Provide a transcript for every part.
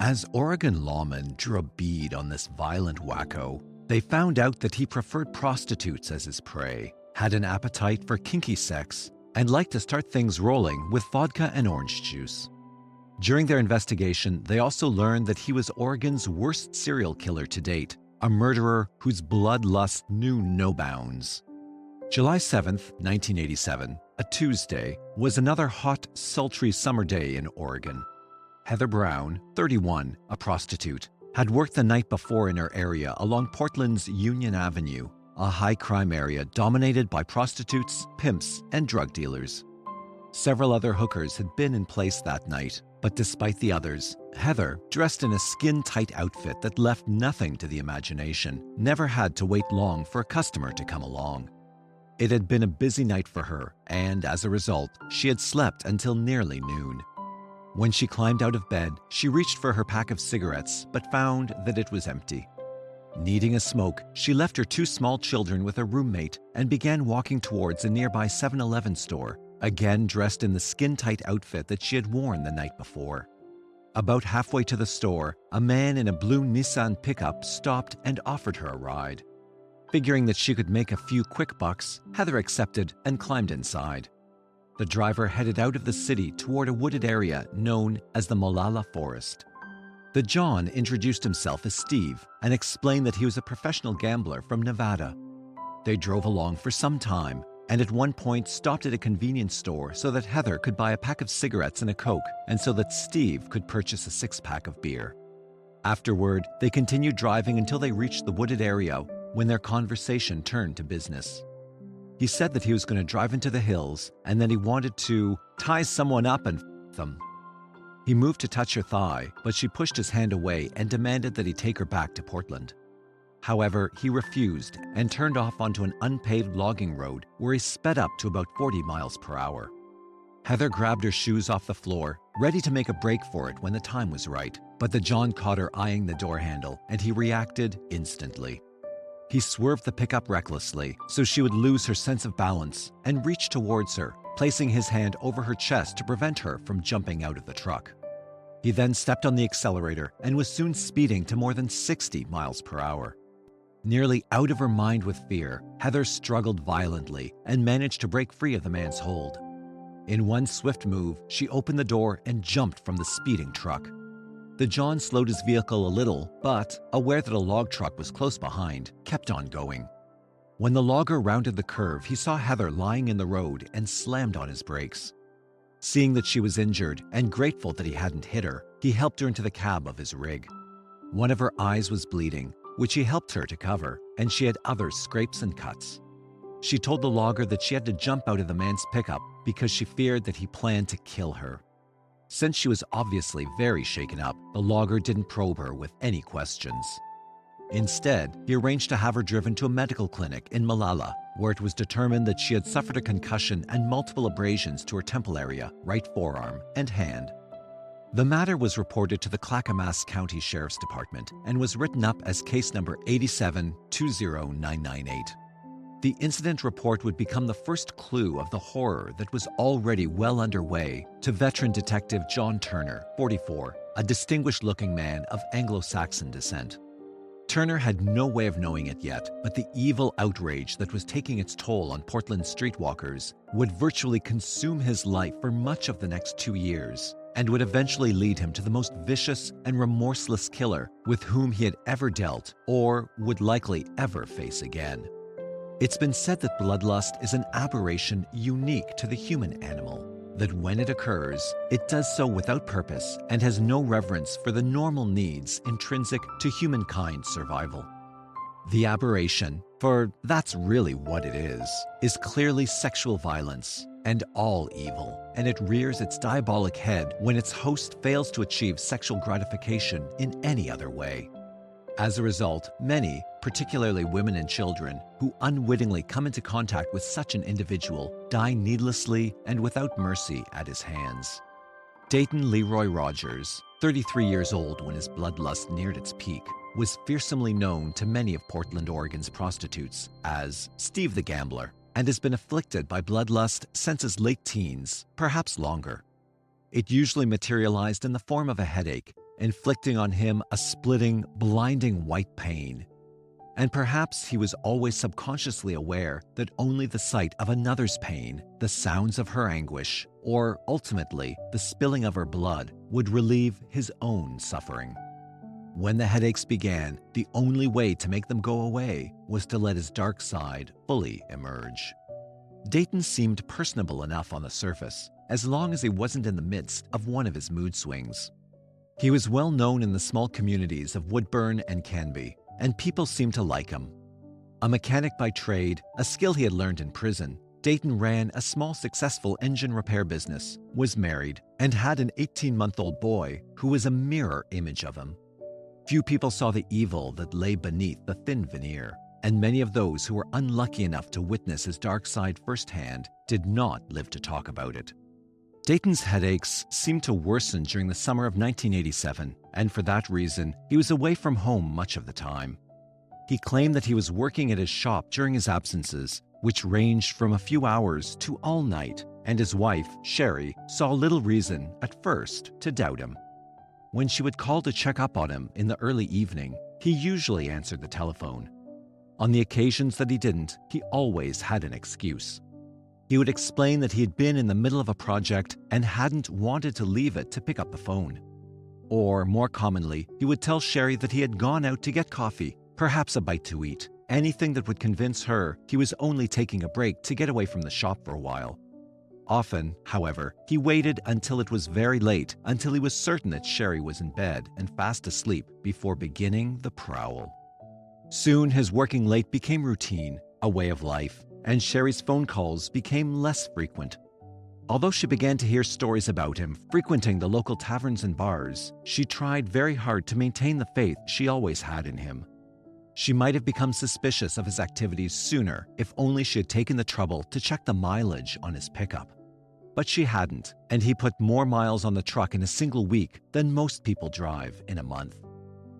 As Oregon lawmen drew a bead on this violent wacko, they found out that he preferred prostitutes as his prey, had an appetite for kinky sex, and liked to start things rolling with vodka and orange juice. During their investigation, they also learned that he was Oregon's worst serial killer to date, a murderer whose bloodlust knew no bounds. July 7th, 1987, a Tuesday, was another hot, sultry summer day in Oregon. Heather Brown, 31, a prostitute, had worked the night before in her area along Portland's Union Avenue, a high-crime area dominated by prostitutes, pimps, and drug dealers. Several other hookers had been in place that night, but despite the others, Heather, dressed in a skin-tight outfit that left nothing to the imagination, never had to wait long for a customer to come along. It had been a busy night for her, and as a result, she had slept until nearly noon. When she climbed out of bed, she reached for her pack of cigarettes, but found that it was empty. Needing a smoke, she left her two small children with a roommate and began walking towards a nearby 7-Eleven store, again dressed in the skin-tight outfit that she had worn the night before. About halfway to the store, a man in a blue Nissan pickup stopped and offered her a ride. Figuring that she could make a few quick bucks, Heather accepted and climbed inside. The driver headed out of the city toward a wooded area known as the Molalla Forest. The John introduced himself as Steve and explained that he was a professional gambler from Nevada. They drove along for some time and at one point stopped at a convenience store so that Heather could buy a pack of cigarettes and a Coke, and so that Steve could purchase a 6-pack of beer. Afterward, they continued driving until they reached the wooded area when their conversation turned to business. He said that he was going to drive into the hills and then he wanted to tie someone up and f them. He moved to touch her thigh, but she pushed his hand away and demanded that he take her back to Portland. However, he refused and turned off onto an unpaved logging road where he sped up to about 40 miles per hour. Heather grabbed her shoes off the floor, ready to make a break for it when the time was right, but the John caught her eyeing the door handle and he reacted instantly. He swerved the pickup recklessly so she would lose her sense of balance and reached towards her, placing his hand over her chest to prevent her from jumping out of the truck. He then stepped on the accelerator and was soon speeding to more than 60 miles per hour. Nearly out of her mind with fear, Heather struggled violently and managed to break free of the man's hold. In one swift move, she opened the door and jumped from the speeding truck. The John slowed his vehicle a little, but, aware that a log truck was close behind, kept on going. When the logger rounded the curve, he saw Heather lying in the road and slammed on his brakes. Seeing that she was injured and grateful that he hadn't hit her, he helped her into the cab of his rig. One of her eyes was bleeding, which he helped her to cover, and she had other scrapes and cuts. She told the logger that she had to jump out of the man's pickup because she feared that he planned to kill her. Since she was obviously very shaken up, the logger didn't probe her with any questions. Instead, he arranged to have her driven to a medical clinic in Molalla, where it was determined that she had suffered a concussion and multiple abrasions to her temple area, right forearm, and hand. The matter was reported to the Clackamas County Sheriff's Department and was written up as case number 8720998. The incident report would become the first clue of the horror that was already well underway to veteran detective John Turner, 44, a distinguished-looking man of Anglo-Saxon descent. Turner had no way of knowing it yet, but the evil outrage that was taking its toll on Portland streetwalkers would virtually consume his life for much of the next 2 years, and would eventually lead him to the most vicious and remorseless killer with whom he had ever dealt or would likely ever face again. It's been said that bloodlust is an aberration unique to the human animal, that when it occurs, it does so without purpose and has no reverence for the normal needs intrinsic to humankind's survival. The aberration, for that's really what it is clearly sexual violence and all evil, and it rears its diabolic head when its host fails to achieve sexual gratification in any other way. As a result, many, particularly women and children, who unwittingly come into contact with such an individual die needlessly and without mercy at his hands. Dayton Leroy Rogers, 33 years old when his bloodlust neared its peak, was fearsomely known to many of Portland, Oregon's prostitutes as Steve the Gambler, and has been afflicted by bloodlust since his late teens, perhaps longer. It usually materialized in the form of a headache, inflicting on him a splitting, blinding white pain. And perhaps he was always subconsciously aware that only the sight of another's pain, the sounds of her anguish, or ultimately the spilling of her blood would relieve his own suffering. When the headaches began, the only way to make them go away was to let his dark side fully emerge. Dayton seemed personable enough on the surface, as long as he wasn't in the midst of one of his mood swings. He was well known in the small communities of Woodburn and Canby, and people seemed to like him. A mechanic by trade, a skill he had learned in prison, Dayton ran a small successful engine repair business, was married, and had an 18-month-old boy who was a mirror image of him. Few people saw the evil that lay beneath the thin veneer, and many of those who were unlucky enough to witness his dark side firsthand did not live to talk about it. Dayton's headaches seemed to worsen during the summer of 1987, and for that reason, he was away from home much of the time. He claimed that he was working at his shop during his absences, which ranged from a few hours to all night, and his wife, Sherry, saw little reason, at first, to doubt him. When she would call to check up on him in the early evening, he usually answered the telephone. On the occasions that he didn't, he always had an excuse. He would explain that he had been in the middle of a project and hadn't wanted to leave it to pick up the phone. Or, more commonly, he would tell Sherry that he had gone out to get coffee, perhaps a bite to eat, anything that would convince her he was only taking a break to get away from the shop for a while. Often, however, he waited until it was very late, until he was certain that Sherry was in bed and fast asleep before beginning the prowl. Soon his working late became routine, a way of life, and Sherry's phone calls became less frequent. Although she began to hear stories about him frequenting the local taverns and bars, she tried very hard to maintain the faith she always had in him. She might have become suspicious of his activities sooner if only she had taken the trouble to check the mileage on his pickup. But she hadn't, and he put more miles on the truck in a single week than most people drive in a month.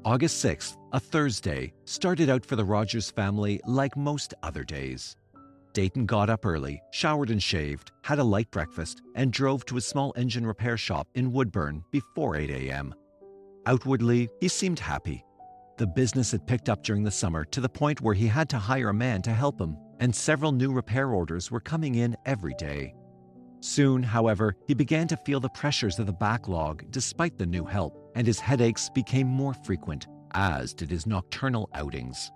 August 6th, a Thursday, started out for the Rogers family like most other days. Dayton got up early, showered and shaved, had a light breakfast, and drove to a small engine repair shop in Woodburn before 8 a.m. Outwardly, he seemed happy. The business had picked up during the summer to the point where he had to hire a man to help him, and several new repair orders were coming in every day. Soon, however, he began to feel the pressures of the backlog despite the new help, and his headaches became more frequent, as did his nocturnal outings.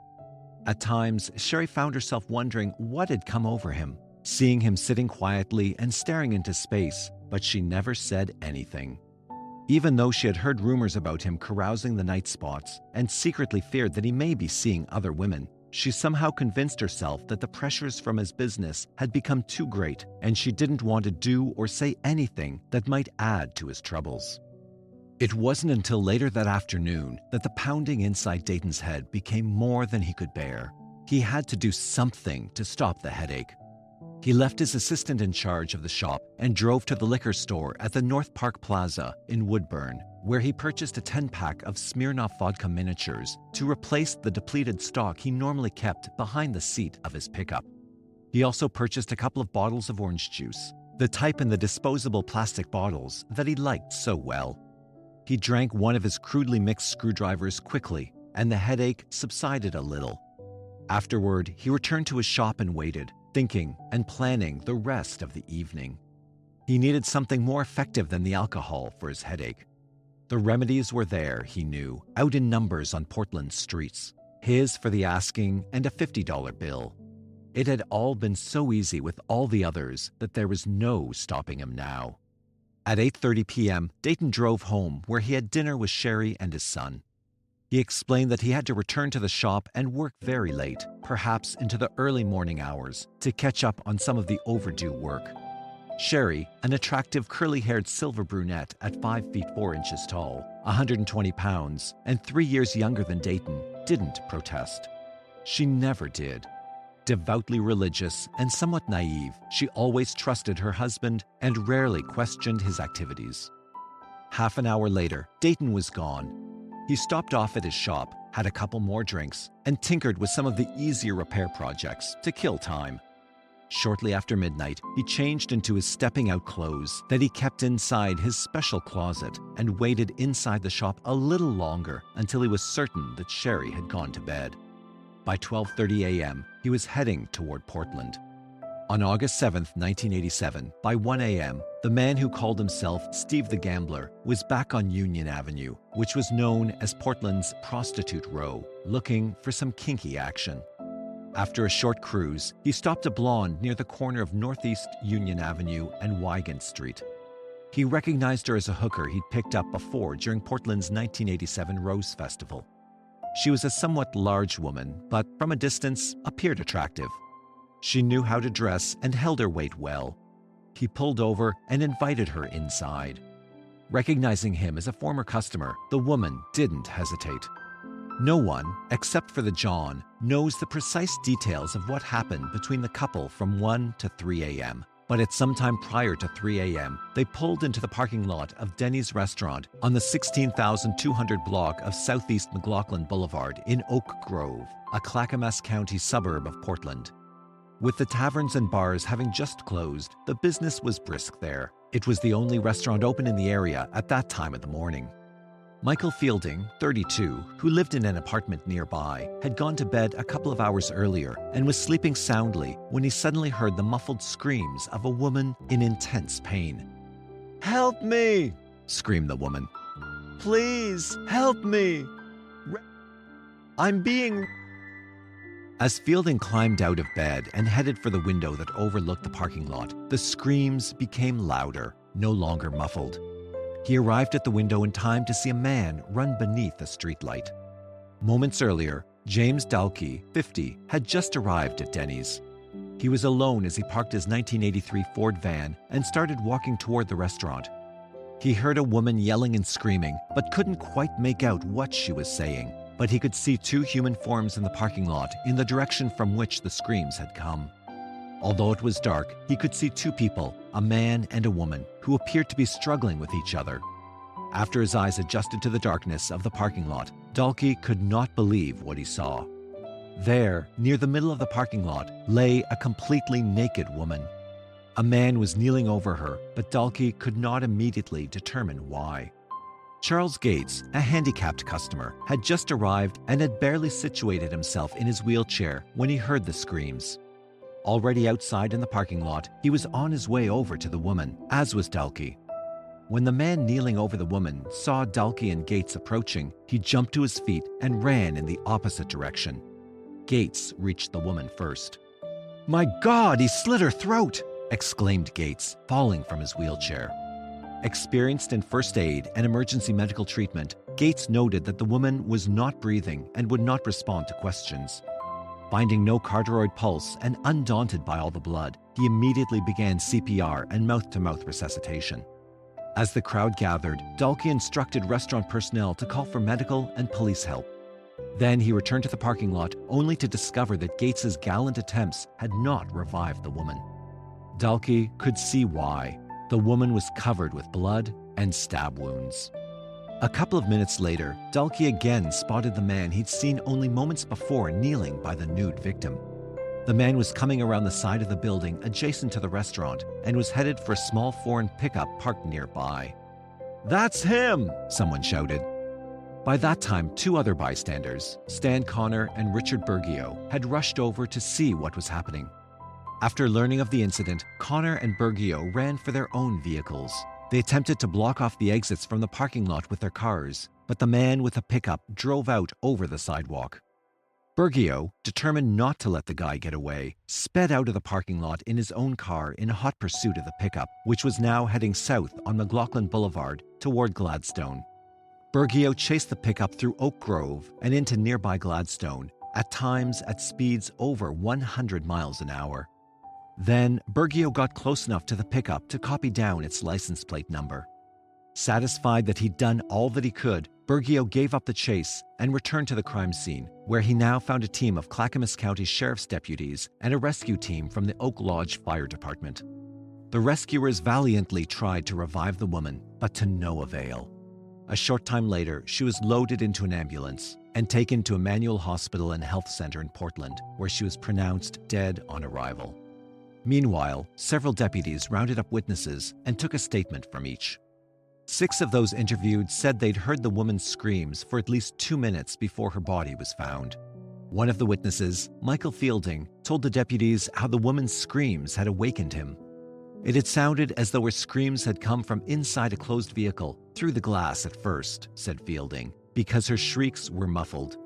At times, Sherry found herself wondering what had come over him, seeing him sitting quietly and staring into space, but she never said anything. Even though she had heard rumors about him carousing the night spots and secretly feared that he may be seeing other women, she somehow convinced herself that the pressures from his business had become too great and she didn't want to do or say anything that might add to his troubles. It wasn't until later that afternoon that the pounding inside Dayton's head became more than he could bear. He had to do something to stop the headache. He left his assistant in charge of the shop and drove to the liquor store at the North Park Plaza in Woodburn, where he purchased a 10-pack of Smirnoff vodka miniatures to replace the depleted stock he normally kept behind the seat of his pickup. He also purchased a couple of bottles of orange juice, the type in the disposable plastic bottles that he liked so well. He drank one of his crudely mixed screwdrivers quickly, and the headache subsided a little. Afterward, he returned to his shop and waited, thinking and planning the rest of the evening. He needed something more effective than the alcohol for his headache. The remedies were there, he knew, out in numbers on Portland's streets, his for the asking and a $50 bill. It had all been so easy with all the others that there was no stopping him now. At 8:30 p.m., Dayton drove home where he had dinner with Sherry and his son. He explained that he had to return to the shop and work very late, perhaps into the early morning hours, to catch up on some of the overdue work. Sherry, an attractive curly-haired silver brunette at 5 feet 4 inches tall, 120 pounds, and 3 years younger than Dayton, didn't protest. She never did. Devoutly religious and somewhat naive, she always trusted her husband and rarely questioned his activities. Half an hour later, Dayton was gone. He stopped off at his shop, had a couple more drinks, and tinkered with some of the easier repair projects to kill time. Shortly after midnight, he changed into his stepping out clothes that he kept inside his special closet and waited inside the shop a little longer until he was certain that Sherry had gone to bed. By 12:30 a.m., he was heading toward Portland. On August 7, 1987, by 1 a.m., the man who called himself Steve the Gambler was back on Union Avenue, which was known as Portland's Prostitute Row, looking for some kinky action. After a short cruise, he stopped a blonde near the corner of Northeast Union Avenue and Wygant Street. He recognized her as a hooker he'd picked up before during Portland's 1987 Rose Festival. She was a somewhat large woman, but from a distance appeared attractive. She knew how to dress and held her weight well. He pulled over and invited her inside. Recognizing him as a former customer, the woman didn't hesitate. No one, except for the John, knows the precise details of what happened between the couple from 1 to 3 a.m. But at some time prior to 3 a.m., they pulled into the parking lot of Denny's restaurant on the 16,200 block of Southeast McLaughlin Boulevard in Oak Grove, a Clackamas County suburb of Portland. With the taverns and bars having just closed, the business was brisk there. It was the only restaurant open in the area at that time of the morning. Michael Fielding, 32, who lived in an apartment nearby, had gone to bed a couple of hours earlier and was sleeping soundly when he suddenly heard the muffled screams of a woman in intense pain. "Help me!" screamed the woman. "Please, help me! I'm being..." As Fielding climbed out of bed and headed for the window that overlooked the parking lot, the screams became louder, no longer muffled. He arrived at the window in time to see a man run beneath a streetlight. Moments earlier, James Dalkey, 50, had just arrived at Denny's. He was alone as he parked his 1983 Ford van and started walking toward the restaurant. He heard a woman yelling and screaming, but couldn't quite make out what she was saying. But he could see two human forms in the parking lot in the direction from which the screams had come. Although it was dark, he could see two people, a man and a woman, who appeared to be struggling with each other. After his eyes adjusted to the darkness of the parking lot, Dalkey could not believe what he saw. There, near the middle of the parking lot, lay a completely naked woman. A man was kneeling over her, but Dalkey could not immediately determine why. Charles Gates, a handicapped customer, had just arrived and had barely situated himself in his wheelchair when he heard the screams. Already outside in the parking lot, he was on his way over to the woman, as was Dalkey. When the man kneeling over the woman saw Dalkey and Gates approaching, he jumped to his feet and ran in the opposite direction. Gates reached the woman first. "My God, he slit her throat!" exclaimed Gates, falling from his wheelchair. Experienced in first aid and emergency medical treatment, Gates noted that the woman was not breathing and would not respond to questions. Finding no carotid pulse and undaunted by all the blood, he immediately began CPR and mouth-to-mouth resuscitation. As the crowd gathered, Dalkey instructed restaurant personnel to call for medical and police help. Then he returned to the parking lot only to discover that Gates's gallant attempts had not revived the woman. Dalkey could see why. The woman was covered with blood and stab wounds. A couple of minutes later, Dalkey again spotted the man he'd seen only moments before kneeling by the nude victim. The man was coming around the side of the building adjacent to the restaurant and was headed for a small foreign pickup parked nearby. "That's him!" someone shouted. By that time, two other bystanders, Stan Connor and Richard Bergio, had rushed over to see what was happening. After learning of the incident, Connor and Bergio ran for their own vehicles. They attempted to block off the exits from the parking lot with their cars, but the man with a pickup drove out over the sidewalk. Bergio, determined not to let the guy get away, sped out of the parking lot in his own car in hot pursuit of the pickup, which was now heading south on McLaughlin Boulevard toward Gladstone. Bergio chased the pickup through Oak Grove and into nearby Gladstone, at times at speeds over 100 miles an hour. Then, Bergio got close enough to the pickup to copy down its license plate number. Satisfied that he'd done all that he could, Bergio gave up the chase and returned to the crime scene, where he now found a team of Clackamas County Sheriff's deputies and a rescue team from the Oak Lodge Fire Department. The rescuers valiantly tried to revive the woman, but to no avail. A short time later, she was loaded into an ambulance and taken to Emmanuel Hospital and Health Center in Portland, where she was pronounced dead on arrival. Meanwhile, several deputies rounded up witnesses and took a statement from each. 6 of those interviewed said they'd heard the woman's screams for at least 2 minutes before her body was found. One of the witnesses, Michael Fielding, told the deputies how the woman's screams had awakened him. It had sounded as though her screams had come from inside a closed vehicle, through the glass at first, said Fielding, because her shrieks were muffled.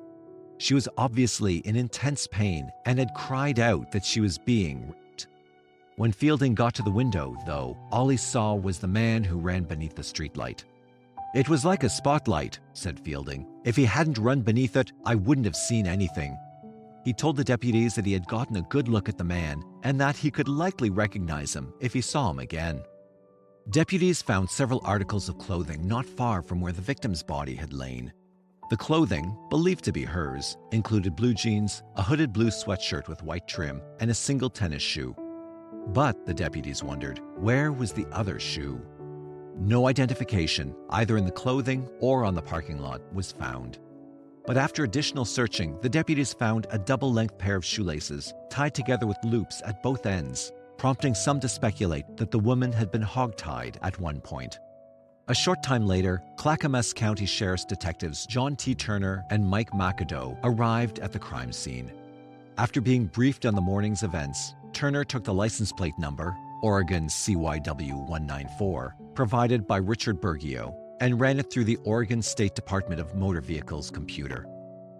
She was obviously in intense pain and had cried out that she was being raped. When Fielding got to the window, though, all he saw was the man who ran beneath the streetlight. "It was like a spotlight," said Fielding. "If he hadn't run beneath it, I wouldn't have seen anything." He told the deputies that he had gotten a good look at the man and that he could likely recognize him if he saw him again. Deputies found several articles of clothing not far from where the victim's body had lain. The clothing, believed to be hers, included blue jeans, a hooded blue sweatshirt with white trim, and a single tennis shoe. But, the deputies wondered, where was the other shoe? No identification, either in the clothing or on the parking lot, was found. But after additional searching, the deputies found a double-length pair of shoelaces tied together with loops at both ends, prompting some to speculate that the woman had been hogtied at one point. A short time later, Clackamas County Sheriff's detectives John T. Turner and Mike McAdoe arrived at the crime scene. After being briefed on the morning's events, Turner took the license plate number, Oregon CYW 194, provided by Richard Bergio, and ran it through the Oregon State Department of Motor Vehicles computer.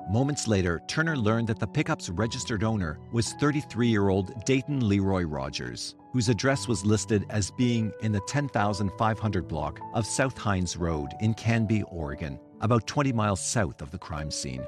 Moments later, Turner learned that the pickup's registered owner was 33-year-old Dayton Leroy Rogers, whose address was listed as being in the 10,500 block of South Hines Road in Canby, Oregon, about 20 miles south of the crime scene.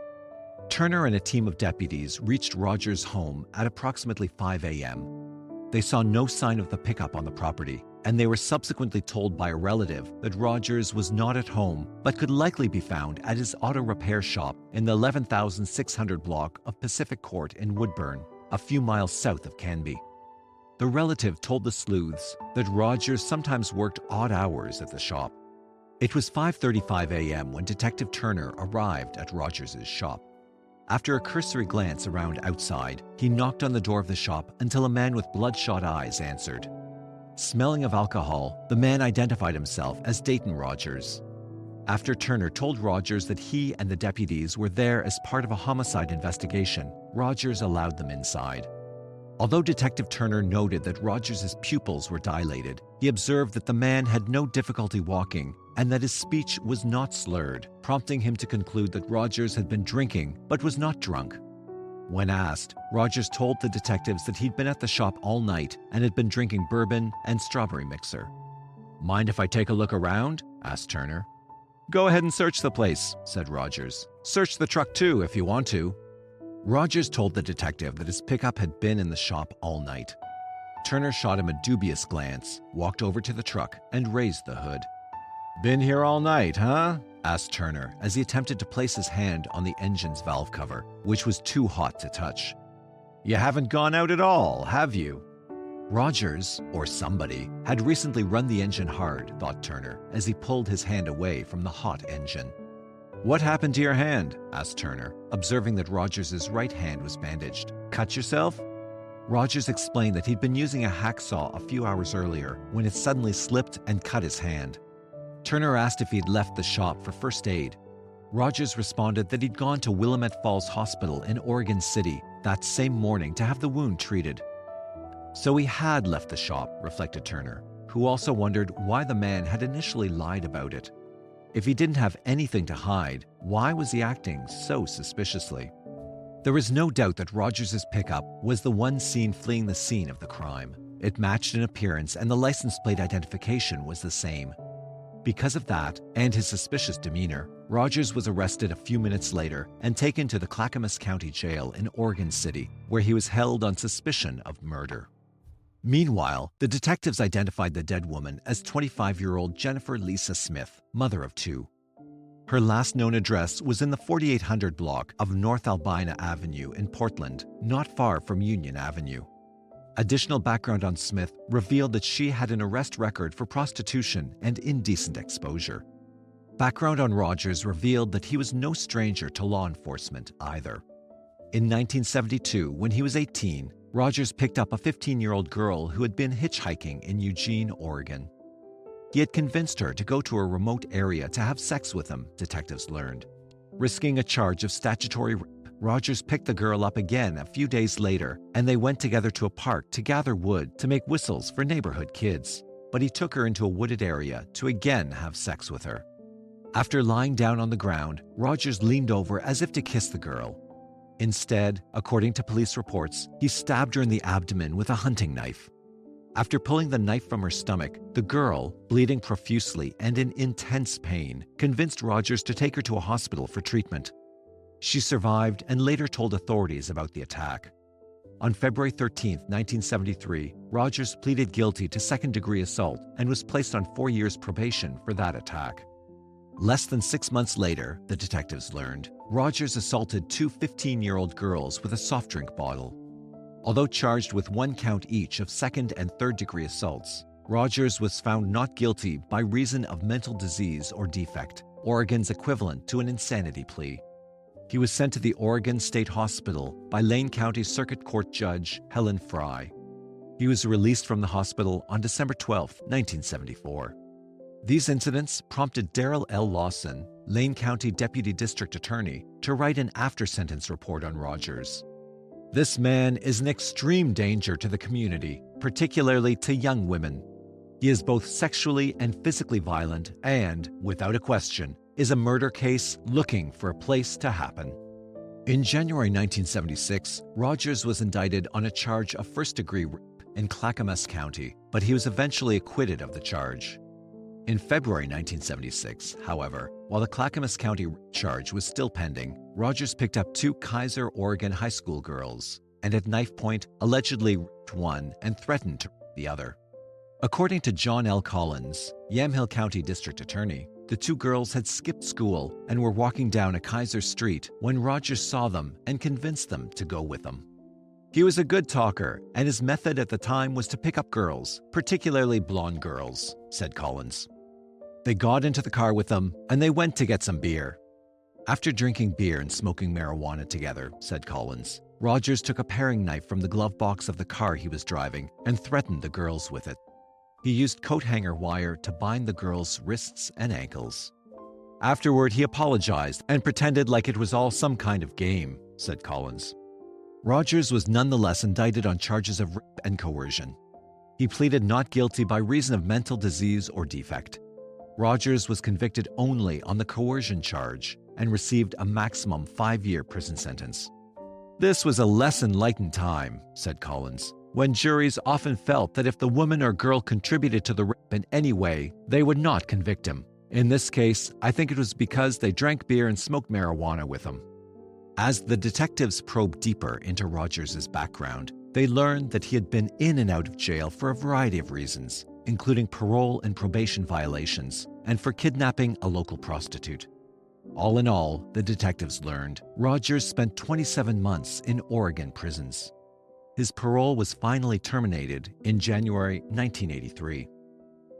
Turner and a team of deputies reached Rogers' home at approximately 5 a.m. They saw no sign of the pickup on the property, and they were subsequently told by a relative that Rogers was not at home but could likely be found at his auto repair shop in the 11,600 block of Pacific Court in Woodburn, a few miles south of Canby. The relative told the sleuths that Rogers sometimes worked odd hours at the shop. It was 5:35 a.m. when Detective Turner arrived at Rogers' shop. After a cursory glance around outside, he knocked on the door of the shop until a man with bloodshot eyes answered. Smelling of alcohol, the man identified himself as Dayton Rogers. After Turner told Rogers that he and the deputies were there as part of a homicide investigation, Rogers allowed them inside. Although Detective Turner noted that Rogers' pupils were dilated, he observed that the man had no difficulty walking and that his speech was not slurred, prompting him to conclude that Rogers had been drinking but was not drunk. When asked, Rogers told the detectives that he'd been at the shop all night and had been drinking bourbon and strawberry mixer. "Mind if I take a look around?" asked Turner. "Go ahead and search the place," said Rogers. "Search the truck too if you want to." Rogers told the detective that his pickup had been in the shop all night. Turner shot him a dubious glance, walked over to the truck, and raised the hood. "Been here all night, huh?" asked Turner as he attempted to place his hand on the engine's valve cover, which was too hot to touch. "You haven't gone out at all, have you?" Rogers, or somebody, had recently run the engine hard, thought Turner, as he pulled his hand away from the hot engine. "What happened to your hand?" asked Turner, observing that Rogers' right hand was bandaged. "Cut yourself?" Rogers explained that he'd been using a hacksaw a few hours earlier when it suddenly slipped and cut his hand. Turner asked if he'd left the shop for first aid. Rogers responded that he'd gone to Willamette Falls Hospital in Oregon City that same morning to have the wound treated. So he had left the shop, reflected Turner, who also wondered why the man had initially lied about it. If he didn't have anything to hide, why was he acting so suspiciously? There was no doubt that Rogers' pickup was the one seen fleeing the scene of the crime. It matched in appearance and the license plate identification was the same. Because of that, and his suspicious demeanor, Rogers was arrested a few minutes later and taken to the Clackamas County Jail in Oregon City, where he was held on suspicion of murder. Meanwhile, the detectives identified the dead woman as 25-year-old Jennifer Lisa Smith, mother of 2. Her last known address was in the 4800 block of North Albina Avenue in Portland, not far from Union Avenue. Additional background on Smith revealed that she had an arrest record for prostitution and indecent exposure. Background on Rogers revealed that he was no stranger to law enforcement either. In 1972, when he was 18, Rogers picked up a 15-year-old girl who had been hitchhiking in Eugene, Oregon. He had convinced her to go to a remote area to have sex with him, detectives learned. Risking a charge of statutory rape, Rogers picked the girl up again a few days later, and they went together to a park to gather wood to make whistles for neighborhood kids. But he took her into a wooded area to again have sex with her. After lying down on the ground, Rogers leaned over as if to kiss the girl. Instead, according to police reports, he stabbed her in the abdomen with a hunting knife. After pulling the knife from her stomach, the girl, bleeding profusely and in intense pain, convinced Rogers to take her to a hospital for treatment. She survived and later told authorities about the attack. On February 13, 1973, Rogers pleaded guilty to second-degree assault and was placed on 4 years probation for that attack. Less than 6 months later, the detectives learned, Rogers assaulted two 15-year-old girls with a soft drink bottle. Although charged with 1 count each of second- and third-degree assaults, Rogers was found not guilty by reason of mental disease or defect, Oregon's equivalent to an insanity plea. He was sent to the Oregon State Hospital by Lane County Circuit Court Judge Helen Fry. He was released from the hospital on December 12, 1974. These incidents prompted Darrell L. Lawson, Lane County Deputy District Attorney, to write an after-sentence report on Rogers. This man is an extreme danger to the community, particularly to young women. He is both sexually and physically violent and, without a question, is a murder case looking for a place to happen. In January 1976, Rogers was indicted on a charge of first-degree rape in Clackamas County, but he was eventually acquitted of the charge. In February 1976, however, while the Clackamas County rape charge was still pending, Rogers picked up 2 Kaiser, Oregon high school girls and at knife point allegedly raped one and threatened to rape the other. According to John L. Collins, Yamhill County District Attorney, the 2 girls had skipped school and were walking down a Kaiser street when Rogers saw them and convinced them to go with him. He was a good talker, and his method at the time was to pick up girls, particularly blonde girls, said Collins. They got into the car with them, and they went to get some beer. After drinking beer and smoking marijuana together, said Collins, Rogers took a paring knife from the glove box of the car he was driving and threatened the girls with it. He used coat hanger wire to bind the girls' wrists and ankles. Afterward, he apologized and pretended like it was all some kind of game, said Collins. Rogers was nonetheless indicted on charges of rape and coercion. He pleaded not guilty by reason of mental disease or defect. Rogers was convicted only on the coercion charge and received a maximum 5-year prison sentence. This was a less enlightened time, said Collins, when juries often felt that if the woman or girl contributed to the rape in any way, they would not convict him. In this case, I think it was because they drank beer and smoked marijuana with him. As the detectives probed deeper into Rogers' background, they learned that he had been in and out of jail for a variety of reasons, including parole and probation violations, and for kidnapping a local prostitute. All in all, the detectives learned, Rogers spent 27 months in Oregon prisons. His parole was finally terminated in January 1983.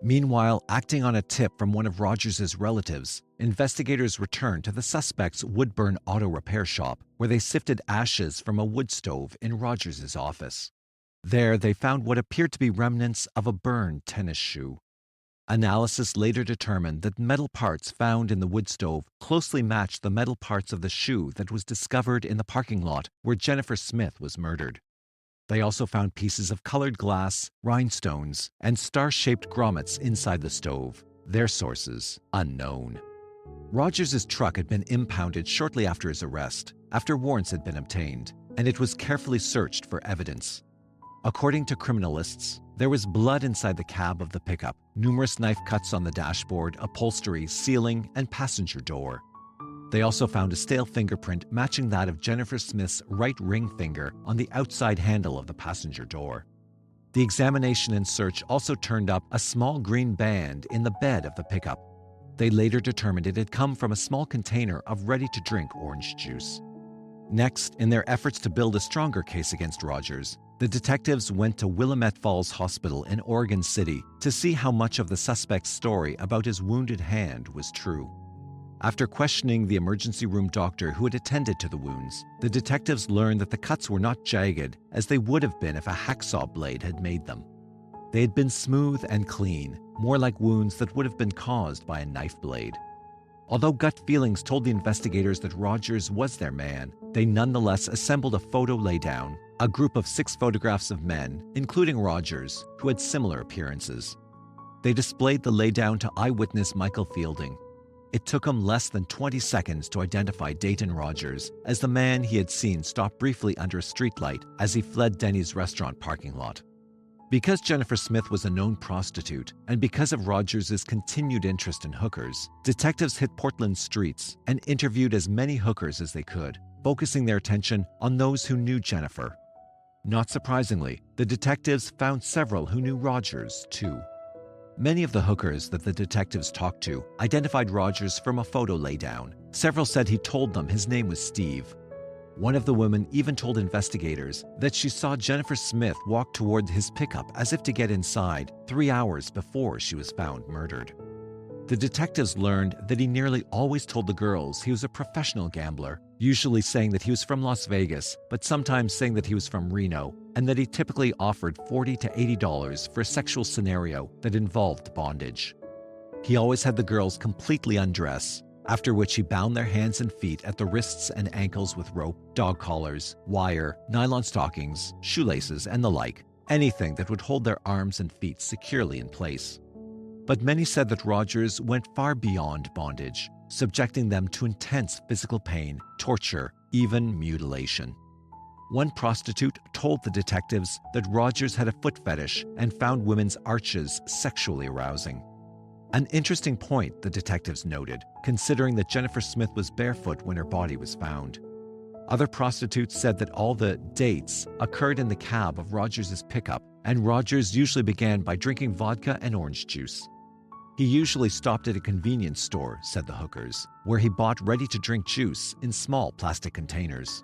Meanwhile, acting on a tip from one of Rogers' relatives, investigators returned to the suspect's Woodburn auto repair shop, where they sifted ashes from a wood stove in Rogers' office. There, they found what appeared to be remnants of a burned tennis shoe. Analysis later determined that metal parts found in the wood stove closely matched the metal parts of the shoe that was discovered in the parking lot where Jennifer Smith was murdered. They also found pieces of colored glass, rhinestones, and star-shaped grommets inside the stove, their sources unknown. Rogers' truck had been impounded shortly after his arrest, after warrants had been obtained, and it was carefully searched for evidence. According to criminalists, there was blood inside the cab of the pickup, numerous knife cuts on the dashboard, upholstery, ceiling, and passenger door. They also found a stale fingerprint matching that of Jennifer Smith's right ring finger on the outside handle of the passenger door. The examination and search also turned up a small green band in the bed of the pickup. They later determined it had come from a small container of ready-to-drink orange juice. Next, in their efforts to build a stronger case against Rogers, the detectives went to Willamette Falls Hospital in Oregon City to see how much of the suspect's story about his wounded hand was true. After questioning the emergency room doctor who had attended to the wounds, the detectives learned that the cuts were not jagged as they would have been if a hacksaw blade had made them. They had been smooth and clean, more like wounds that would have been caused by a knife blade. Although gut feelings told the investigators that Rogers was their man, they nonetheless assembled a photo laydown, a group of 6 photographs of men, including Rogers, who had similar appearances. They displayed the laydown to eyewitness Michael Fielding. It took him less than 20 seconds to identify Dayton Rogers as the man he had seen stop briefly under a streetlight as he fled Denny's restaurant parking lot. Because Jennifer Smith was a known prostitute, and because of Rogers' continued interest in hookers, detectives hit Portland's streets and interviewed as many hookers as they could, focusing their attention on those who knew Jennifer. Not surprisingly, the detectives found several who knew Rogers, too. Many of the hookers that the detectives talked to identified Rogers from a photo laydown. Several said he told them his name was Steve. One of the women even told investigators that she saw Jennifer Smith walk toward his pickup as if to get inside 3 hours before she was found murdered. The detectives learned that he nearly always told the girls he was a professional gambler, usually saying that he was from Las Vegas, but sometimes saying that he was from Reno, and that he typically offered $40 to $80 for a sexual scenario that involved bondage. He always had the girls completely undress, after which he bound their hands and feet at the wrists and ankles with rope, dog collars, wire, nylon stockings, shoelaces, and the like, anything that would hold their arms and feet securely in place. But many said that Rogers went far beyond bondage, subjecting them to intense physical pain, torture, even mutilation. One prostitute told the detectives that Rogers had a foot fetish and found women's arches sexually arousing. An interesting point, the detectives noted, considering that Jennifer Smith was barefoot when her body was found. Other prostitutes said that all the dates occurred in the cab of Rogers' pickup, and Rogers usually began by drinking vodka and orange juice. He usually stopped at a convenience store, said the hookers, where he bought ready-to-drink juice in small plastic containers.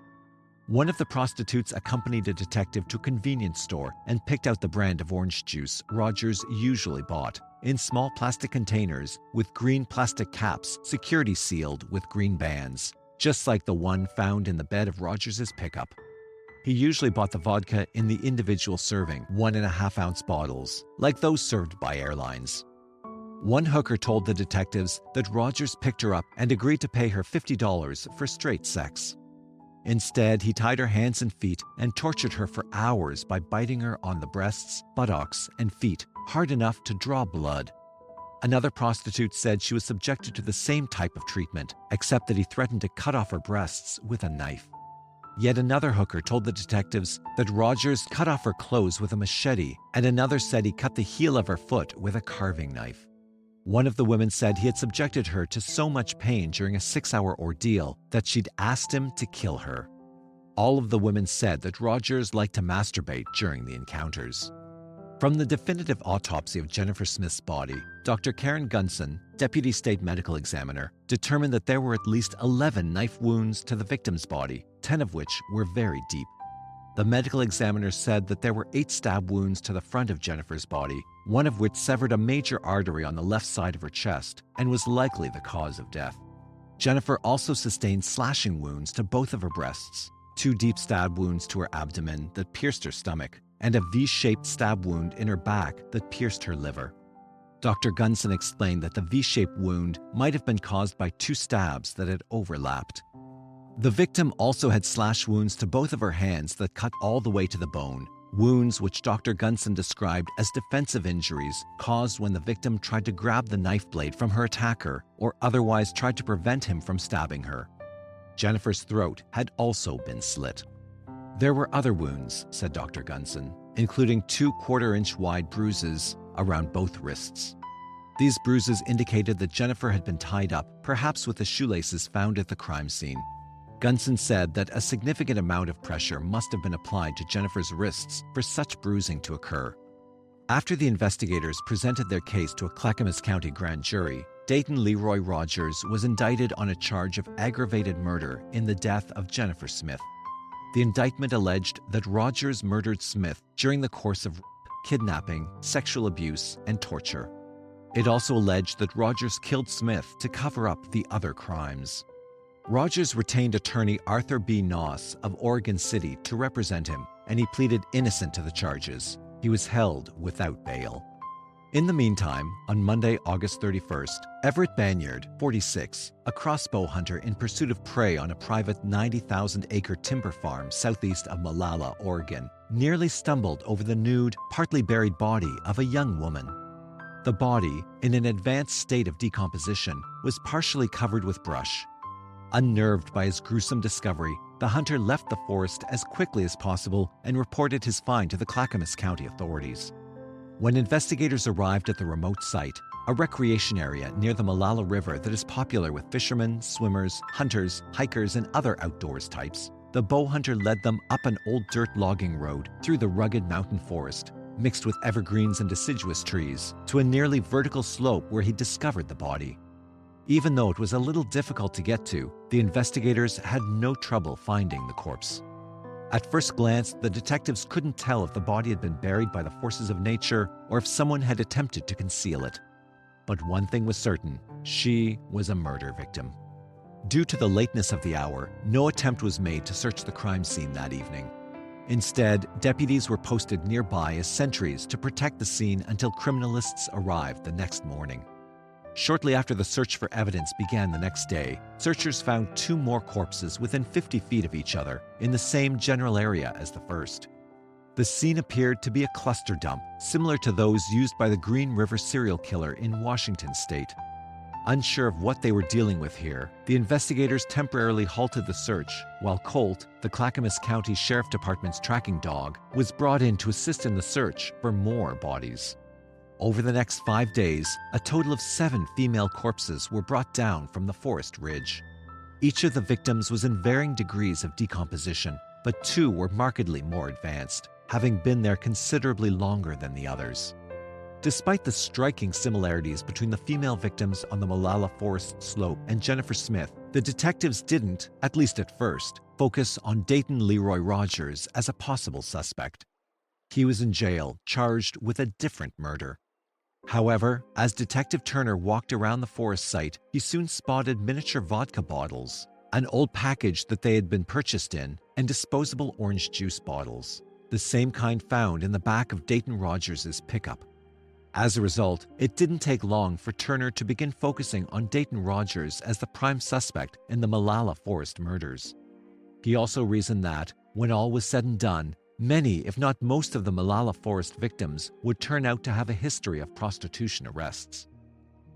One of the prostitutes accompanied a detective to a convenience store and picked out the brand of orange juice Rogers usually bought, in small plastic containers with green plastic caps security sealed with green bands, just like the one found in the bed of Rogers' pickup. He usually bought the vodka in the individual serving 1.5-ounce bottles, like those served by airlines. One hooker told the detectives that Rogers picked her up and agreed to pay her $50 for straight sex. Instead, he tied her hands and feet and tortured her for hours by biting her on the breasts, buttocks, and feet hard enough to draw blood. Another prostitute said she was subjected to the same type of treatment, except that he threatened to cut off her breasts with a knife. Yet another hooker told the detectives that Rogers cut off her clothes with a machete, and another said he cut the heel of her foot with a carving knife. One of the women said he had subjected her to so much pain during a 6-hour ordeal that she'd asked him to kill her. All of the women said that Rogers liked to masturbate during the encounters. From the definitive autopsy of Jennifer Smith's body, Dr. Karen Gunson, Deputy State Medical Examiner, determined that there were at least 11 knife wounds to the victim's body, 10 of which were very deep. The medical examiner said that there were 8 stab wounds to the front of Jennifer's body, one of which severed a major artery on the left side of her chest and was likely the cause of death. Jennifer also sustained slashing wounds to both of her breasts, 2 deep stab wounds to her abdomen that pierced her stomach, and a V-shaped stab wound in her back that pierced her liver. Dr. Gunson explained that the V-shaped wound might have been caused by 2 stabs that had overlapped. The victim also had slash wounds to both of her hands that cut all the way to the bone, wounds which Dr. Gunson described as defensive injuries caused when the victim tried to grab the knife blade from her attacker or otherwise tried to prevent him from stabbing her. Jennifer's throat had also been slit. There were other wounds, said Dr. Gunson, including 2 quarter-inch wide bruises around both wrists. These bruises indicated that Jennifer had been tied up, perhaps with the shoelaces found at the crime scene. Gunson said that a significant amount of pressure must have been applied to Jennifer's wrists for such bruising to occur. After the investigators presented their case to a Clackamas County grand jury, Dayton Leroy Rogers was indicted on a charge of aggravated murder in the death of Jennifer Smith. The indictment alleged that Rogers murdered Smith during the course of kidnapping, sexual abuse, and torture. It also alleged that Rogers killed Smith to cover up the other crimes. Rogers retained attorney Arthur B. Noss of Oregon City to represent him, and he pleaded innocent to the charges. He was held without bail. In the meantime, on Monday, August 31st, Everett Banyard, 46, a crossbow hunter in pursuit of prey on a private 90,000-acre timber farm southeast of Molalla, Oregon, nearly stumbled over the nude, partly buried body of a young woman. The body, in an advanced state of decomposition, was partially covered with brush. Unnerved by his gruesome discovery, the hunter left the forest as quickly as possible and reported his find to the Clackamas County authorities. When investigators arrived at the remote site, a recreation area near the Molalla River that is popular with fishermen, swimmers, hunters, hikers, and other outdoors types, the bow hunter led them up an old dirt logging road through the rugged mountain forest, mixed with evergreens and deciduous trees, to a nearly vertical slope where he discovered the body. Even though it was a little difficult to get to, the investigators had no trouble finding the corpse. At first glance, the detectives couldn't tell if the body had been buried by the forces of nature or if someone had attempted to conceal it. But one thing was certain: she was a murder victim. Due to the lateness of the hour, no attempt was made to search the crime scene that evening. Instead, deputies were posted nearby as sentries to protect the scene until criminalists arrived the next morning. Shortly after the search for evidence began the next day, searchers found 2 more corpses within 50 feet of each other in the same general area as the first. The scene appeared to be a cluster dump, similar to those used by the Green River serial killer in Washington state. Unsure of what they were dealing with here, the investigators temporarily halted the search, while Colt, the Clackamas County Sheriff Department's tracking dog, was brought in to assist in the search for more bodies. Over the next 5 days, a total of 7 female corpses were brought down from the forest ridge. Each of the victims was in varying degrees of decomposition, but 2 were markedly more advanced, having been there considerably longer than the others. Despite the striking similarities between the female victims on the Molalla Forest slope and Jennifer Smith, the detectives didn't, at least at first, focus on Dayton Leroy Rogers as a possible suspect. He was in jail, charged with a different murder. However, as Detective Turner walked around the forest site, he soon spotted miniature vodka bottles, an old package that they had been purchased in, and disposable orange juice bottles, the same kind found in the back of Dayton Rogers' pickup. As a result, it didn't take long for Turner to begin focusing on Dayton Rogers as the prime suspect in the Molalla Forest murders. He also reasoned that, when all was said and done, many, if not most of the Molalla Forest victims would turn out to have a history of prostitution arrests.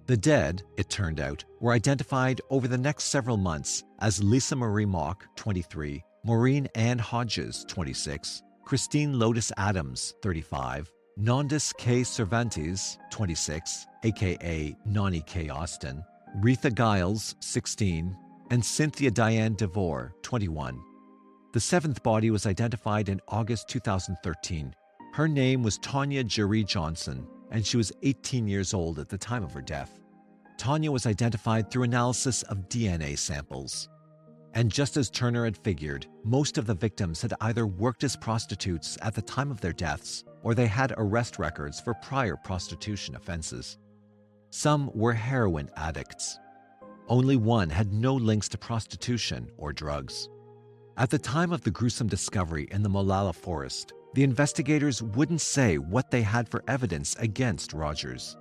The dead, it turned out, were identified over the next several months as Lisa Marie Mock, 23, Maureen Ann Hodges, 26, Christine Lotus Adams, 35, Nondis K. Cervantes, 26, aka Nani K. Austin, Retha Giles, 16, and Cynthia Diane DeVore, 21. The 7th body was identified in August 2013. Her name was Tanya Jerry Johnson, and she was 18 years old at the time of her death. Tanya was identified through analysis of DNA samples. And just as Turner had figured, most of the victims had either worked as prostitutes at the time of their deaths, or they had arrest records for prior prostitution offenses. Some were heroin addicts. Only one had no links to prostitution or drugs. At the time of the gruesome discovery in the Molalla Forest, the investigators wouldn't say what they had for evidence against Rogers.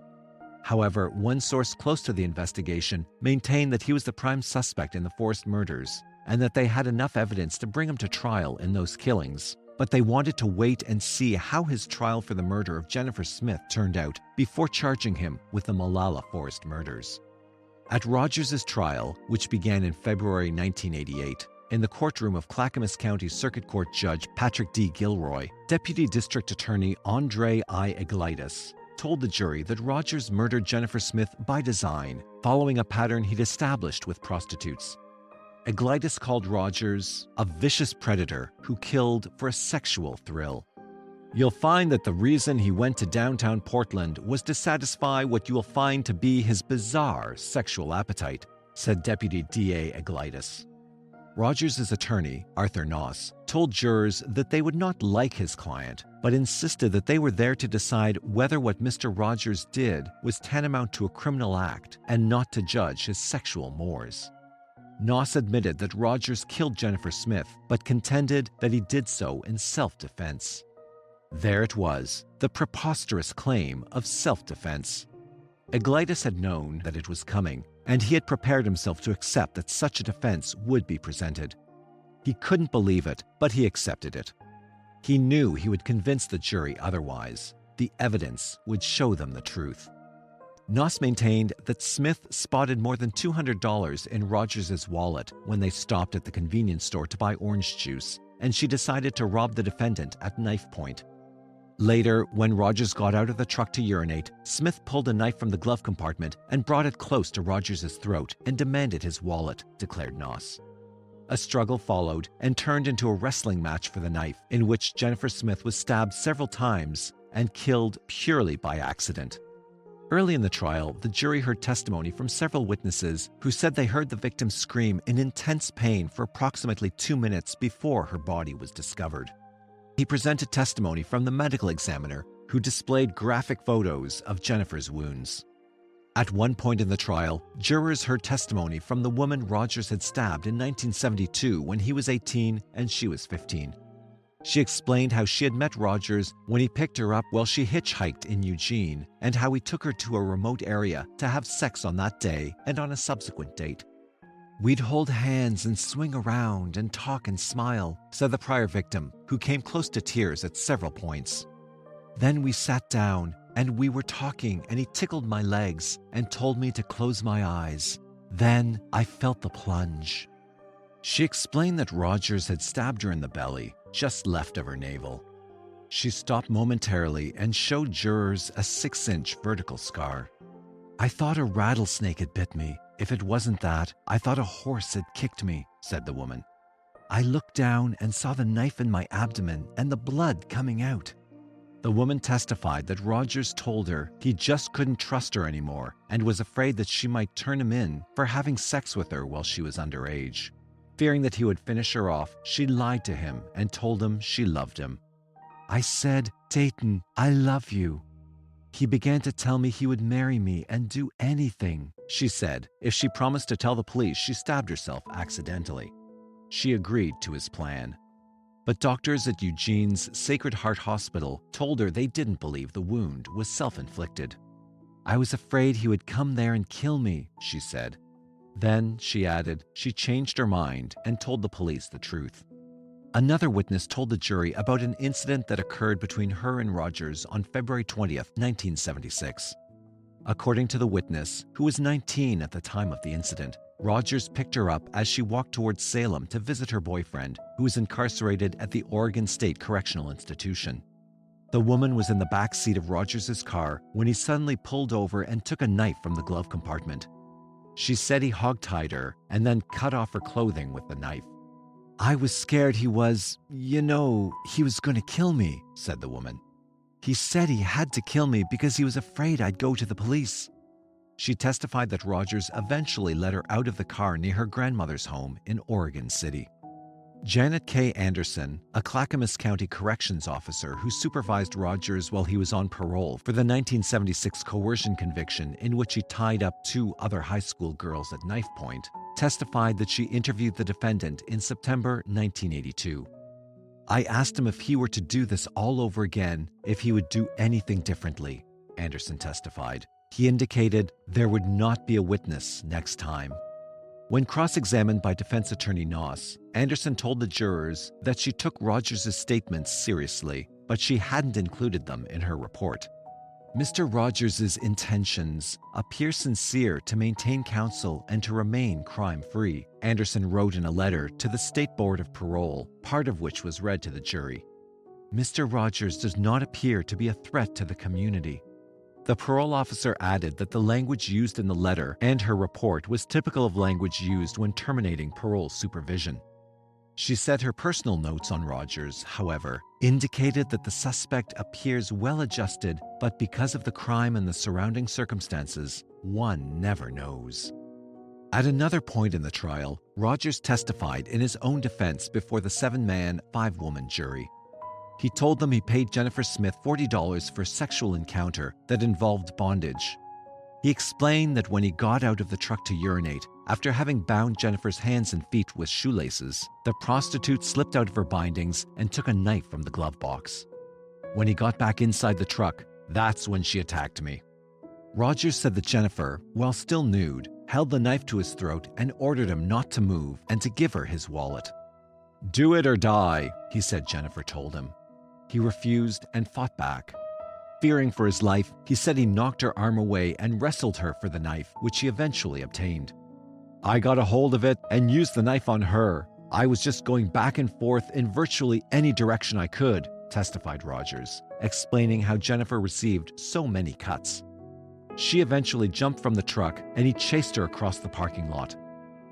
However, one source close to the investigation maintained that he was the prime suspect in the Forest murders and that they had enough evidence to bring him to trial in those killings, but they wanted to wait and see how his trial for the murder of Jennifer Smith turned out before charging him with the Molalla Forest murders. At Rogers' trial, which began in February 1988, in the courtroom of Clackamas County Circuit Court Judge Patrick D. Gilroy, Deputy District Attorney Andre I. Iglesias told the jury that Rogers murdered Jennifer Smith by design, following a pattern he'd established with prostitutes. Iglesias called Rogers a vicious predator who killed for a sexual thrill. You'll find that the reason he went to downtown Portland was to satisfy what you will find to be his bizarre sexual appetite, said Deputy D.A. Iglesias. Rogers' attorney, Arthur Noss, told jurors that they would not like his client, but insisted that they were there to decide whether what Mr. Rogers did was tantamount to a criminal act and not to judge his sexual mores. Noss admitted that Rogers killed Jennifer Smith, but contended that he did so in self-defense. There it was, the preposterous claim of self-defense. Eglitis had known that it was coming, and he had prepared himself to accept that such a defense would be presented. He couldn't believe it, but he accepted it. He knew he would convince the jury otherwise. The evidence would show them the truth. Noss maintained that Smith spotted more than $200 in Rogers' wallet when they stopped at the convenience store to buy orange juice, and she decided to rob the defendant at knife point. Later, when Rogers got out of the truck to urinate, Smith pulled a knife from the glove compartment and brought it close to Rogers' throat and demanded his wallet, declared Noss. A struggle followed and turned into a wrestling match for the knife, in which Jennifer Smith was stabbed several times and killed purely by accident. Early in the trial, the jury heard testimony from several witnesses who said they heard the victim scream in intense pain for approximately 2 minutes before her body was discovered. He presented testimony from the medical examiner, who displayed graphic photos of Jennifer's wounds. At one point in the trial, jurors heard testimony from the woman Rogers had stabbed in 1972 when he was 18 and she was 15. She explained how she had met Rogers when he picked her up while she hitchhiked in Eugene, and how he took her to a remote area to have sex on that day and on a subsequent date. "We'd hold hands and swing around and talk and smile," said the prior victim, who came close to tears at several points. "Then we sat down and we were talking, and he tickled my legs and told me to close my eyes. Then I felt the plunge." She explained that Rogers had stabbed her in the belly, just left of her navel. She stopped momentarily and showed jurors a 6-inch vertical scar. "I thought a rattlesnake had bit me. If it wasn't that, I thought a horse had kicked me," said the woman. "I looked down and saw the knife in my abdomen and the blood coming out." The woman testified that Rogers told her he just couldn't trust her anymore and was afraid that she might turn him in for having sex with her while she was underage. Fearing that he would finish her off, she lied to him and told him she loved him. "I said, 'Dayton, I love you.' He began to tell me he would marry me and do anything," she said. If she promised to tell the police she stabbed herself accidentally. She agreed to his plan. But doctors at Eugene's Sacred Heart Hospital told her they didn't believe the wound was self-inflicted. "I was afraid he would come there and kill me," she said. Then, she added, she changed her mind and told the police the truth. Another witness told the jury about an incident that occurred between her and Rogers on February 20th, 1976. According to the witness, who was 19 at the time of the incident, Rogers picked her up as she walked towards Salem to visit her boyfriend, who was incarcerated at the Oregon State Correctional Institution. The woman was in the back seat of Rogers' car when he suddenly pulled over and took a knife from the glove compartment. She said he hogtied her and then cut off her clothing with the knife. "I was scared he was going to kill me," said the woman. "He said he had to kill me because he was afraid I'd go to the police." She testified that Rogers eventually let her out of the car near her grandmother's home in Oregon City. Janet K. Anderson, a Clackamas County corrections officer who supervised Rogers while he was on parole for the 1976 coercion conviction in which he tied up 2 other high school girls at knife point, testified that she interviewed the defendant in September 1982. "I asked him if he were to do this all over again, if he would do anything differently," Anderson testified. He indicated there would not be a witness next time. When cross-examined by defense attorney Noss, Anderson told the jurors that she took Rogers' statements seriously, but she hadn't included them in her report. "Mr. Rogers' intentions appear sincere to maintain counsel and to remain crime-free," Anderson wrote in a letter to the State Board of Parole, part of which was read to the jury. "Mr. Rogers does not appear to be a threat to the community." The parole officer added that the language used in the letter and her report was typical of language used when terminating parole supervision. She said her personal notes on Rogers, however, indicated that the suspect appears well-adjusted, but because of the crime and the surrounding circumstances, one never knows. At another point in the trial, Rogers testified in his own defense before the 7-man, 5-woman jury. He told them he paid Jennifer Smith $40 for a sexual encounter that involved bondage. He explained that when he got out of the truck to urinate, after having bound Jennifer's hands and feet with shoelaces, the prostitute slipped out of her bindings and took a knife from the glove box. When he got back inside the truck, that's when she attacked me. Rogers said that Jennifer, while still nude, held the knife to his throat and ordered him not to move and to give her his wallet. "Do it or die," he said Jennifer told him. He refused and fought back. Fearing for his life, he said he knocked her arm away and wrestled her for the knife, which he eventually obtained. "I got a hold of it and used the knife on her. I was just going back and forth in virtually any direction I could," testified Rogers, explaining how Jennifer received so many cuts. She eventually jumped from the truck and he chased her across the parking lot.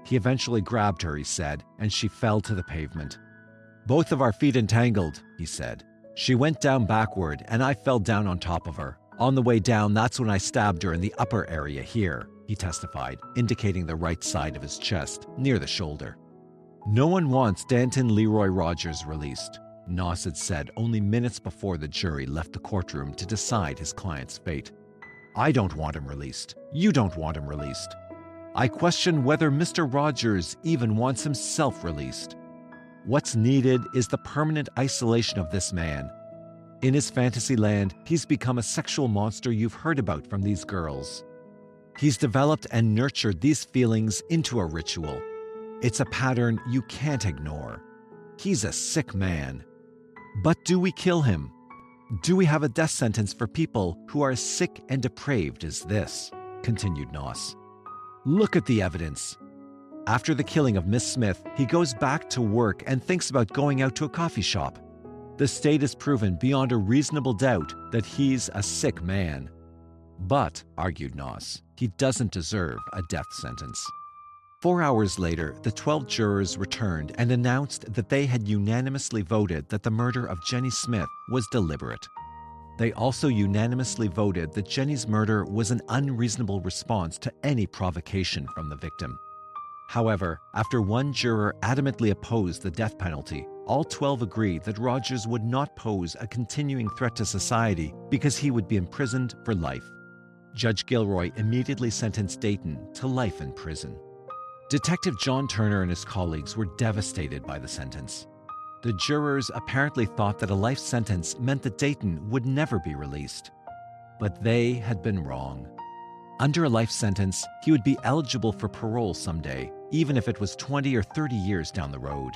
He eventually grabbed her, he said, and she fell to the pavement. "Both of our feet entangled," he said. "She went down backward and I fell down on top of her. On the way down, that's when I stabbed her in the upper area here," he testified, indicating the right side of his chest, near the shoulder. "No one wants Dayton Leroy Rogers released," Noss had said only minutes before the jury left the courtroom to decide his client's fate. "I don't want him released. You don't want him released. I question whether Mr. Rogers even wants himself released. What's needed is the permanent isolation of this man. In his fantasy land, he's become a sexual monster you've heard about from these girls. He's developed and nurtured these feelings into a ritual. It's a pattern you can't ignore. He's a sick man. But do we kill him? Do we have a death sentence for people who are as sick and depraved as this?" continued Noss. "Look at the evidence. After the killing of Miss Smith, he goes back to work and thinks about going out to a coffee shop. The state has proven beyond a reasonable doubt that he's a sick man. But, argued Noss, he doesn't deserve a death sentence." 4 hours later, the 12 jurors returned and announced that they had unanimously voted that the murder of Jenny Smith was deliberate. They also unanimously voted that Jenny's murder was an unreasonable response to any provocation from the victim. However, after one juror adamantly opposed the death penalty, all 12 agreed that Rogers would not pose a continuing threat to society because he would be imprisoned for life. Judge Gilroy immediately sentenced Dayton to life in prison. Detective John Turner and his colleagues were devastated by the sentence. The jurors apparently thought that a life sentence meant that Dayton would never be released. But they had been wrong. Under a life sentence, he would be eligible for parole someday, even if it was 20 or 30 years down the road.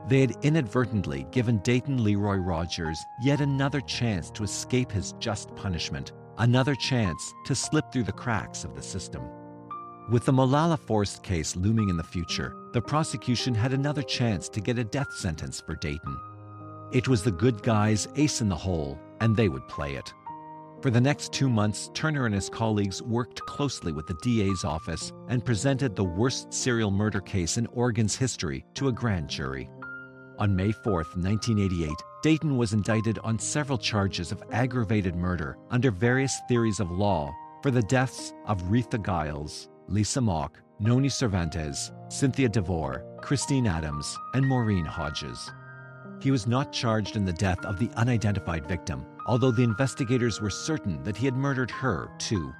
They had inadvertently given Dayton Leroy Rogers yet another chance to escape his just punishment, another chance to slip through the cracks of the system. With the Molalla Forest case looming in the future, the prosecution had another chance to get a death sentence for Dayton. It was the good guys' ace in the hole, and they would play it. For the next 2 months, Turner and his colleagues worked closely with the DA's office and presented the worst serial murder case in Oregon's history to a grand jury. On May 4, 1988, Dayton was indicted on several charges of aggravated murder under various theories of law for the deaths of Retha Giles, Lisa Mock, Noni Cervantes, Cynthia DeVore, Christine Adams, and Maureen Hodges. He was not charged in the death of the unidentified victim, although the investigators were certain that he had murdered her, too.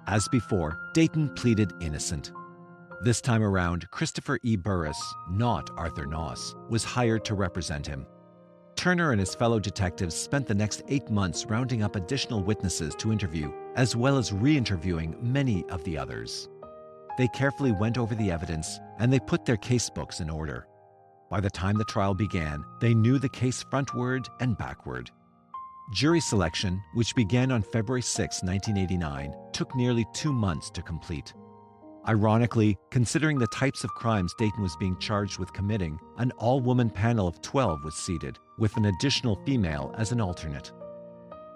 As before, Dayton pleaded innocent. This time around, Christopher E. Burris, not Arthur Noss, was hired to represent him. Turner and his fellow detectives spent the next 8 months rounding up additional witnesses to interview, as well as re-interviewing many of the others. They carefully went over the evidence, and they put their casebooks in order. By the time the trial began, they knew the case frontward and backward. Jury selection, which began on February 6, 1989, took nearly 2 months to complete. Ironically, considering the types of crimes Dayton was being charged with committing, an all-woman panel of 12 was seated, with an additional female as an alternate.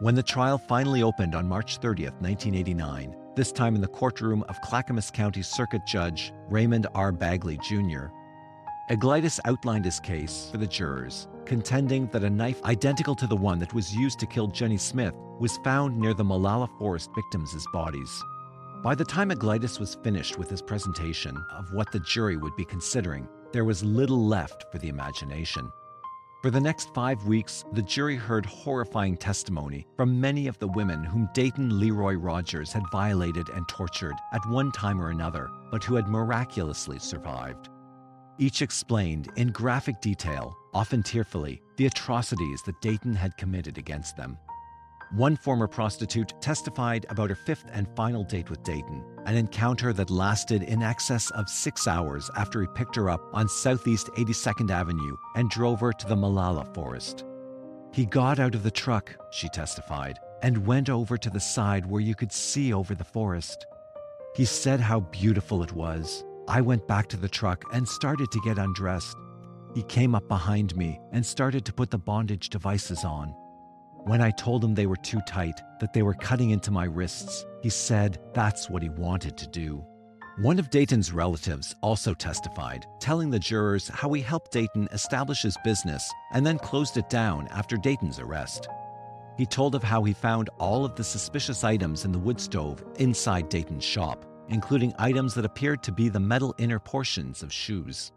When the trial finally opened on March 30, 1989, this time in the courtroom of Clackamas County Circuit Judge Raymond R. Bagley, Jr., Eglitis outlined his case for the jurors, contending that a knife identical to the one that was used to kill Jenny Smith was found near the Molalla Forest victims' bodies. By the time Aglitis was finished with his presentation of what the jury would be considering, there was little left for the imagination. For the next 5 weeks, the jury heard horrifying testimony from many of the women whom Dayton Leroy Rogers had violated and tortured at one time or another, but who had miraculously survived. Each explained in graphic detail, often tearfully, the atrocities that Dayton had committed against them. One former prostitute testified about her 5th and final date with Dayton, an encounter that lasted in excess of 6 hours after he picked her up on Southeast 82nd Avenue and drove her to the Molalla Forest. He got out of the truck, she testified, and went over to the side where you could see over the forest. He said how beautiful it was. I went back to the truck and started to get undressed. He came up behind me and started to put the bondage devices on. When I told him they were too tight, that they were cutting into my wrists, he said that's what he wanted to do. One of Dayton's relatives also testified, telling the jurors how he helped Dayton establish his business and then closed it down after Dayton's arrest. He told of how he found all of the suspicious items in the wood stove inside Dayton's shop, including items that appeared to be the metal inner portions of shoes.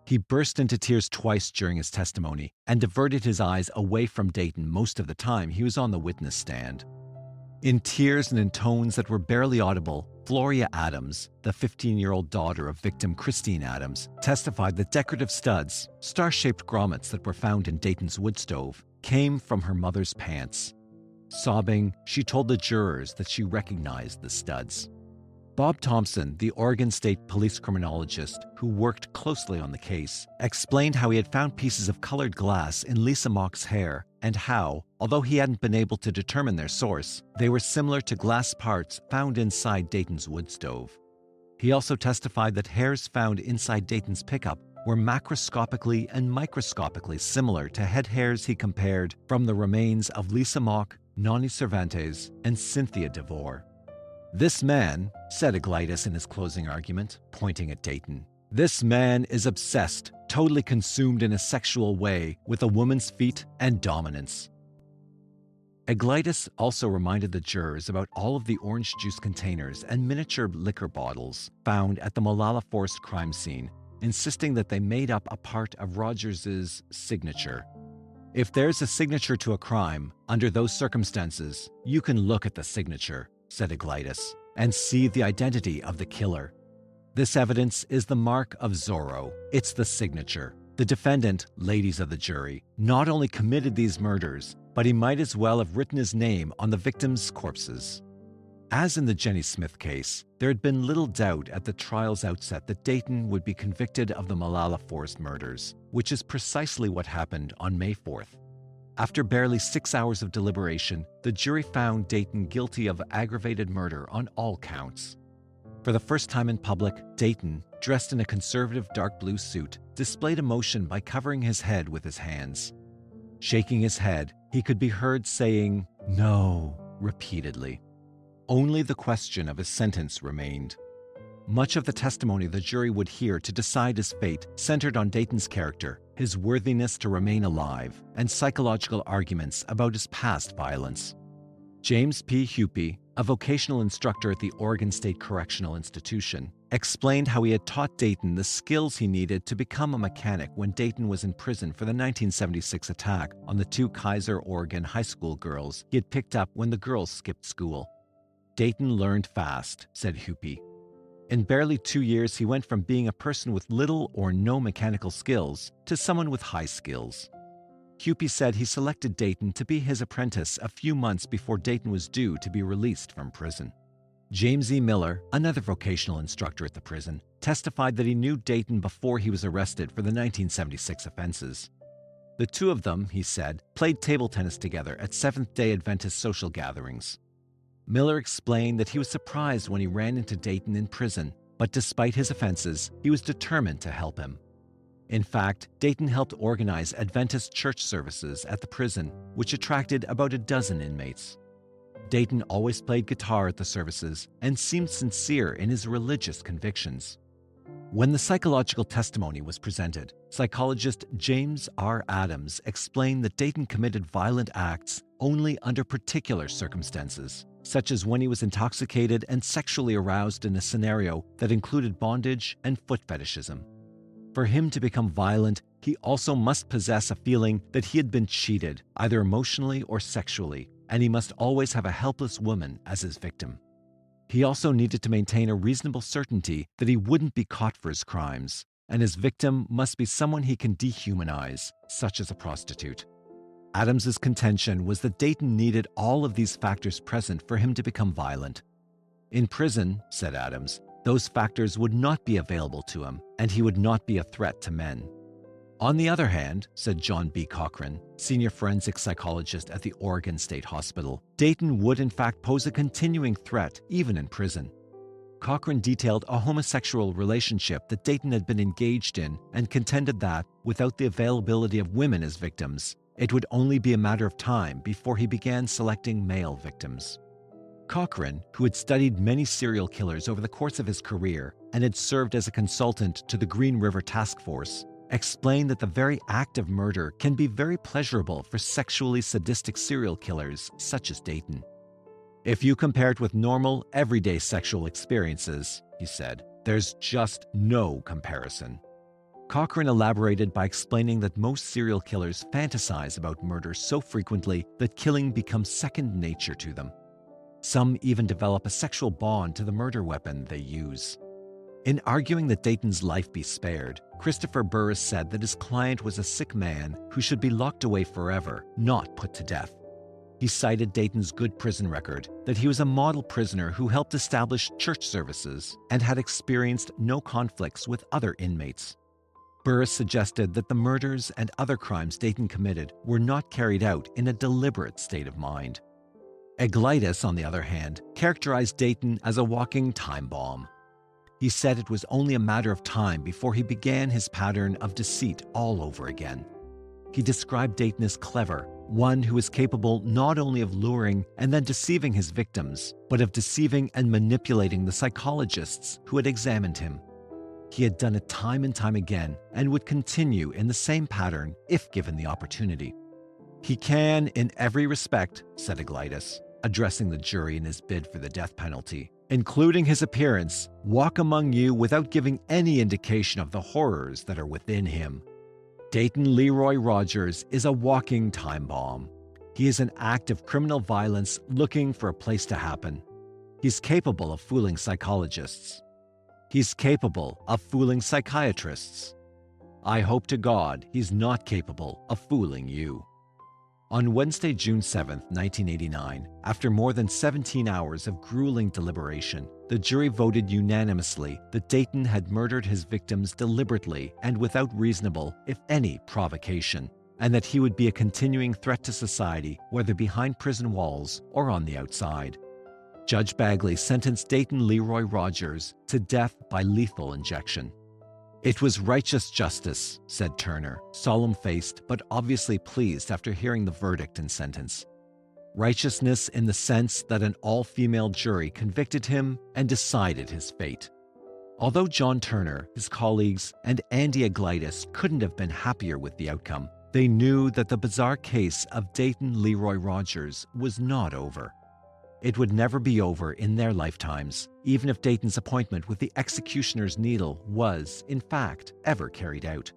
He burst into tears twice during his testimony and diverted his eyes away from Dayton most of the time he was on the witness stand. In tears and in tones that were barely audible, Floria Adams, the 15-year-old daughter of victim Christine Adams, testified that decorative studs, star-shaped grommets that were found in Dayton's wood stove, came from her mother's pants. Sobbing, she told the jurors that she recognized the studs. Bob Thompson, the Oregon State police criminologist who worked closely on the case, explained how he had found pieces of colored glass in Lisa Mock's hair and how, although he hadn't been able to determine their source, they were similar to glass parts found inside Dayton's wood stove. He also testified that hairs found inside Dayton's pickup were macroscopically and microscopically similar to head hairs he compared from the remains of Lisa Mock, Nani Cervantes, and Cynthia DeVore. "This man," said Aglitis in his closing argument, pointing at Dayton, "this man is obsessed, totally consumed in a sexual way with a woman's feet and dominance." Aglitis also reminded the jurors about all of the orange juice containers and miniature liquor bottles found at the Molalla Forest crime scene, insisting that they made up a part of Rogers's signature. "If there's a signature to a crime, under those circumstances, you can look at the signature," said Aglitis, "and see the identity of the killer. This evidence is the mark of Zorro. It's the signature. The defendant, ladies of the jury, not only committed these murders, but he might as well have written his name on the victims' corpses." As in the Jenny Smith case, there had been little doubt at the trial's outset that Dayton would be convicted of the Molalla Forest murders, which is precisely what happened on May 4th. After barely 6 hours of deliberation, the jury found Dayton guilty of aggravated murder on all counts. For the first time in public, Dayton, dressed in a conservative dark blue suit, displayed emotion by covering his head with his hands. Shaking his head, he could be heard saying, "No," repeatedly. Only the question of his sentence remained. Much of the testimony the jury would hear to decide his fate centered on Dayton's character, his worthiness to remain alive, and psychological arguments about his past violence. James P. Huppy, a vocational instructor at the Oregon State Correctional Institution, explained how he had taught Dayton the skills he needed to become a mechanic when Dayton was in prison for the 1976 attack on the 2 Kaiser, Oregon high school girls he had picked up when the girls skipped school. "Dayton learned fast," said Huppy. "In barely 2 years, he went from being a person with little or no mechanical skills to someone with high skills." Huppy said he selected Dayton to be his apprentice a few months before Dayton was due to be released from prison. James E. Miller, another vocational instructor at the prison, testified that he knew Dayton before he was arrested for the 1976 offenses. The two of them, he said, played table tennis together at Seventh-day Adventist social gatherings. Miller explained that he was surprised when he ran into Dayton in prison, but despite his offenses, he was determined to help him. In fact, Dayton helped organize Adventist church services at the prison, which attracted about a dozen inmates. Dayton always played guitar at the services and seemed sincere in his religious convictions. When the psychological testimony was presented, psychologist James R. Adams explained that Dayton committed violent acts only under particular circumstances, such as when he was intoxicated and sexually aroused in a scenario that included bondage and foot fetishism. For him to become violent, he also must possess a feeling that he had been cheated, either emotionally or sexually, and he must always have a helpless woman as his victim. He also needed to maintain a reasonable certainty that he wouldn't be caught for his crimes, and his victim must be someone he can dehumanize, such as a prostitute. Adams's contention was that Dayton needed all of these factors present for him to become violent. In prison, said Adams, those factors would not be available to him, and he would not be a threat to men. On the other hand, said John B. Cochran, senior forensic psychologist at the Oregon State Hospital, Dayton would in fact pose a continuing threat even in prison. Cochran detailed a homosexual relationship that Dayton had been engaged in and contended that, without the availability of women as victims, it would only be a matter of time before he began selecting male victims. Cochran, who had studied many serial killers over the course of his career and had served as a consultant to the Green River Task Force, explained that the very act of murder can be very pleasurable for sexually sadistic serial killers such as Dayton. If you compare it with normal, everyday sexual experiences, he said, there's just no comparison. Cochran elaborated by explaining that most serial killers fantasize about murder so frequently that killing becomes second nature to them. Some even develop a sexual bond to the murder weapon they use. In arguing that Dayton's life be spared, Christopher Burris said that his client was a sick man who should be locked away forever, not put to death. He cited Dayton's good prison record, that he was a model prisoner who helped establish church services and had experienced no conflicts with other inmates. Burris suggested that the murders and other crimes Dayton committed were not carried out in a deliberate state of mind. Eglitis, on the other hand, characterized Dayton as a walking time bomb. He said it was only a matter of time before he began his pattern of deceit all over again. He described Dayton as clever, one who was capable not only of luring and then deceiving his victims, but of deceiving and manipulating the psychologists who had examined him. He had done it time and time again and would continue in the same pattern if given the opportunity. He can, in every respect, said Eglitis, addressing the jury in his bid for the death penalty, including his appearance, walk among you without giving any indication of the horrors that are within him. Dayton Leroy Rogers is a walking time bomb. He is an act of criminal violence looking for a place to happen. He's capable of fooling psychologists. He's capable of fooling psychiatrists. I hope to God he's not capable of fooling you. On Wednesday, June 7, 1989, after more than 17 hours of grueling deliberation, the jury voted unanimously that Dayton had murdered his victims deliberately and without reasonable, if any, provocation, and that he would be a continuing threat to society, whether behind prison walls or on the outside. Judge Bagley sentenced Dayton Leroy Rogers to death by lethal injection. It was righteous justice, said Turner, solemn-faced but obviously pleased after hearing the verdict and sentence. Righteousness in the sense that an all-female jury convicted him and decided his fate. Although John Turner, his colleagues, and Andy Eglitis couldn't have been happier with the outcome, they knew that the bizarre case of Dayton Leroy Rogers was not over. It would never be over in their lifetimes, even if Dayton's appointment with the executioner's needle was, in fact, ever carried out.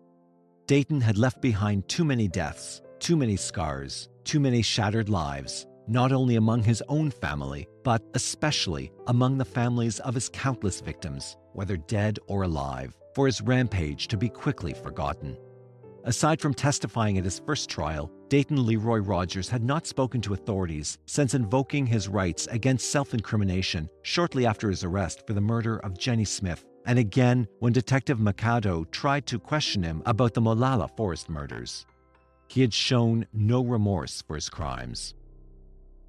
Dayton had left behind too many deaths, too many scars, too many shattered lives, not only among his own family, but especially among the families of his countless victims, whether dead or alive, for his rampage to be quickly forgotten. Aside from testifying at his first trial, Dayton Leroy Rogers had not spoken to authorities since invoking his rights against self-incrimination shortly after his arrest for the murder of Jenny Smith, and again when Detective Mikado tried to question him about the Molalla Forest murders. He had shown no remorse for his crimes.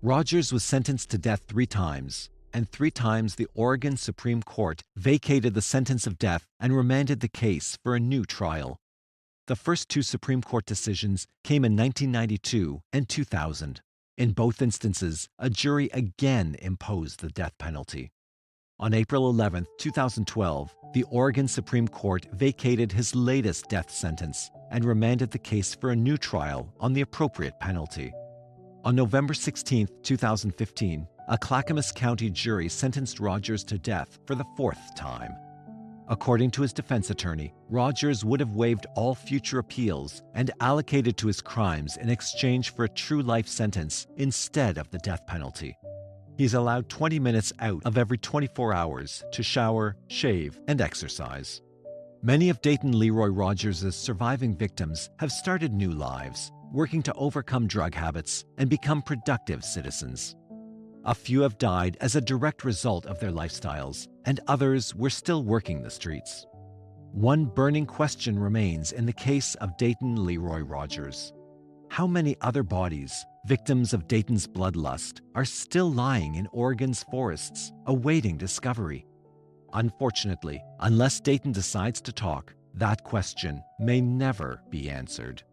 Rogers was sentenced to death 3 times, and 3 times the Oregon Supreme Court vacated the sentence of death and remanded the case for a new trial. The first 2 Supreme Court decisions came in 1992 and 2000. In both instances, a jury again imposed the death penalty. On April 11, 2012, the Oregon Supreme Court vacated his latest death sentence and remanded the case for a new trial on the appropriate penalty. On November 16, 2015, a Clackamas County jury sentenced Rogers to death for the fourth time. According to his defense attorney, Rogers would have waived all future appeals and allocated to his crimes in exchange for a true life sentence instead of the death penalty. He's allowed 20 minutes out of every 24 hours to shower, shave, and exercise. Many of Dayton Leroy Rogers' surviving victims have started new lives, working to overcome drug habits and become productive citizens. A few have died as a direct result of their lifestyles, and others were still working the streets. One burning question remains in the case of Dayton Leroy Rogers. How many other bodies, victims of Dayton's bloodlust, are still lying in Oregon's forests, awaiting discovery? Unfortunately, unless Dayton decides to talk, that question may never be answered.